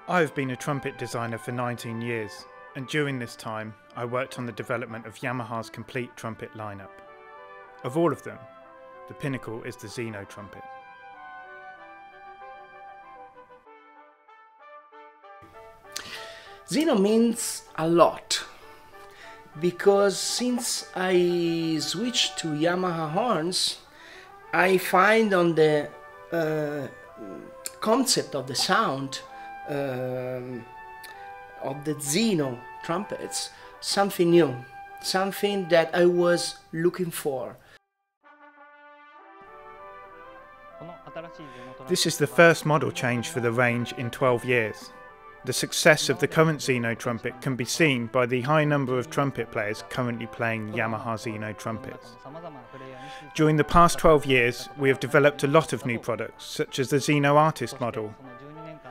I have been a trumpet designer for 19 years, and during this time I worked on the development of Yamaha's complete trumpet lineup. Of all of them, the pinnacle is the Xeno trumpet. Xeno means a lot, because since I switched to Yamaha horns, I find on the concept of the sound of the Xeno trumpets something new, something that I was looking for. This is the first model change for the range in 12 years. The success of the current Xeno trumpet can be seen by the high number of trumpet players currently playing Yamaha Xeno trumpets. During the past 12 years, we have developed a lot of new products, such as the Xeno Artist model.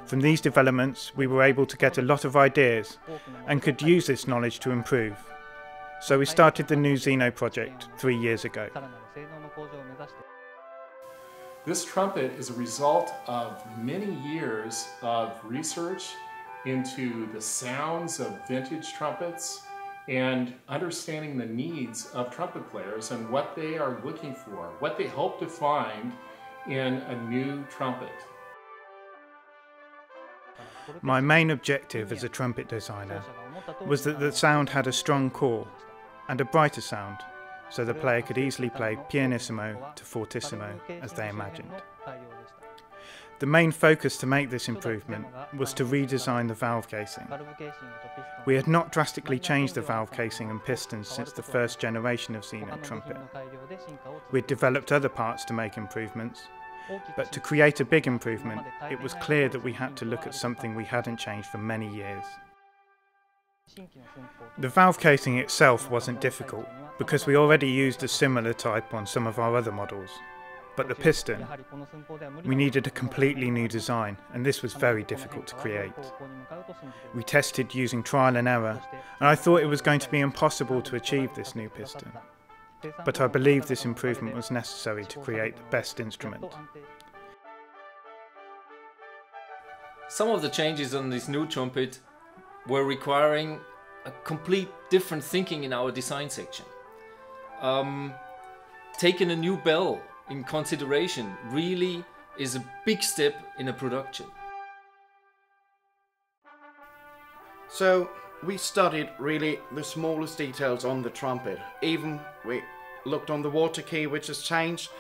From these developments, we were able to get a lot of ideas and could use this knowledge to improve. So we started the new Xeno project 3 years ago. This trumpet is a result of many years of research into the sounds of vintage trumpets and understanding the needs of trumpet players and what they are looking for, what they hope to find in a new trumpet. My main objective as a trumpet designer was that the sound had a strong core and a brighter sound, so the player could easily play pianissimo to fortissimo as they imagined. The main focus to make this improvement was to redesign the valve casing. We had not drastically changed the valve casing and pistons since the first generation of Xeno trumpet. We had developed other parts to make improvements, but to create a big improvement, it was clear that we had to look at something we hadn't changed for many years. The valve casing itself wasn't difficult, because we already used a similar type on some of our other models. But the piston, we needed a completely new design, and this was very difficult to create. We tested using trial and error, and I thought it was going to be impossible to achieve this new piston. But I believed this improvement was necessary to create the best instrument. Some of the changes on this new trumpet were requiring a complete different thinking in our design section. Taking a new bell in consideration really is a big step in a production. So we studied really the smallest details on the trumpet. Even we looked on the water key, which has changed.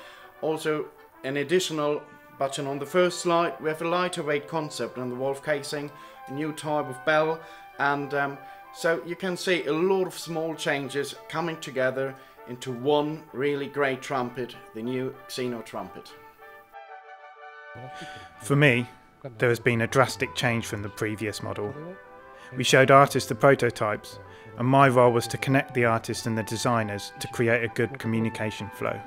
Also an additional button on the first slide. We have a lighter weight concept on the valve casing, a new type of bell, and so you can see a lot of small changes coming together into one really great trumpet, the new Xeno trumpet. For me, there has been a drastic change from the previous model. We showed artists the prototypes, and my role was to connect the artists and the designers to create a good communication flow.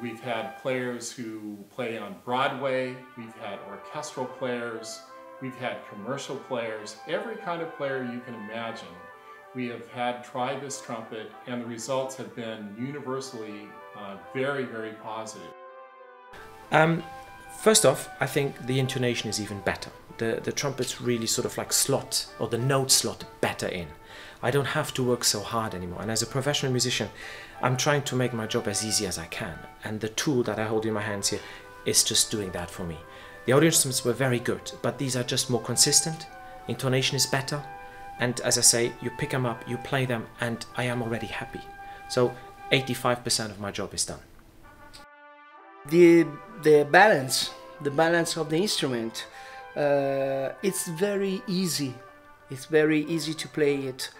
We've had players who play on Broadway, we've had orchestral players, we've had commercial players, every kind of player you can imagine. We have had tried this trumpet, and the results have been universally very, very positive. First off, I think the intonation is even better. The trumpets really sort of like slot, or the note slot better in. I don't have to work so hard anymore, and as a professional musician, I'm trying to make my job as easy as I can, and the tool that I hold in my hands here is just doing that for me. The audio instruments were very good, but these are just more consistent, intonation is better, and as I say, you pick them up, you play them, and I am already happy. So 85% of my job is done. The balance of the instrument, it's very easy. It's very easy to play it,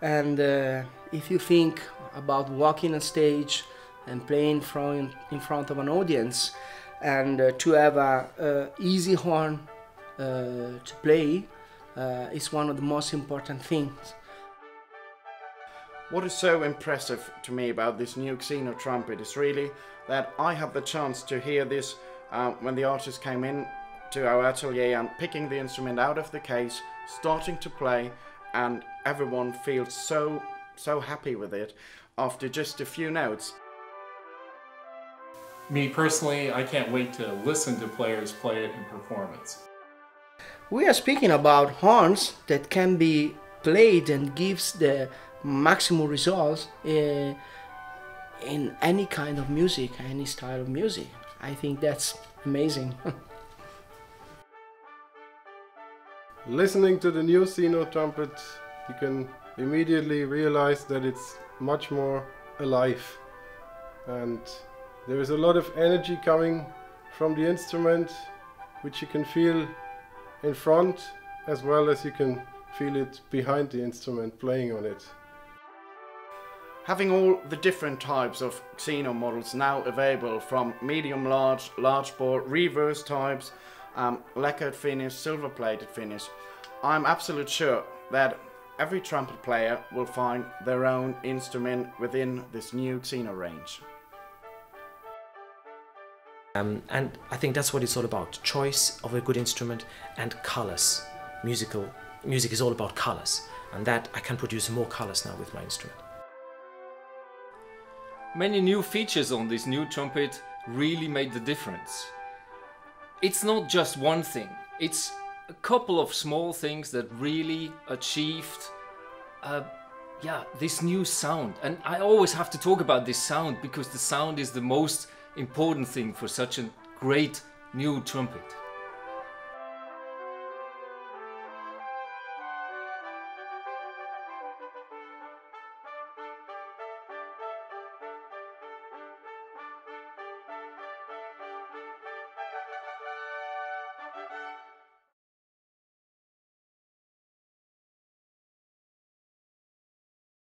and if you think about walking on stage and playing in front of an audience, and to have a easy horn to play, is one of the most important things. What is so impressive to me about this new Xeno trumpet is really that I have the chance to hear this when the artist came in to our atelier and picking the instrument out of the case, starting to play, and everyone feels so happy with it after just a few notes. Me personally, I can't wait to listen to players play it in performance. We are speaking about horns that can be played and gives the maximum results in any kind of music, any style of music. I think that's amazing. Listening to the new Xeno trumpet, you can immediately realize that it's much more alive, and there is a lot of energy coming from the instrument, which you can feel in front as well as you can feel it behind the instrument playing on it. Having all the different types of Xeno models now available, from medium large, large bore, reverse types, lacquered finish, silver plated finish, I'm absolutely sure that every trumpet player will find their own instrument within this new Xeno range. And I think that's what it's all about. Choice of a good instrument and colors. Music is all about colors, and that I can produce more colors now with my instrument. Many new features on this new trumpet really made the difference. It's not just one thing, it's a couple of small things that really achieved this new sound. And I always have to talk about this sound because the sound is the most important thing for such a great new trumpet.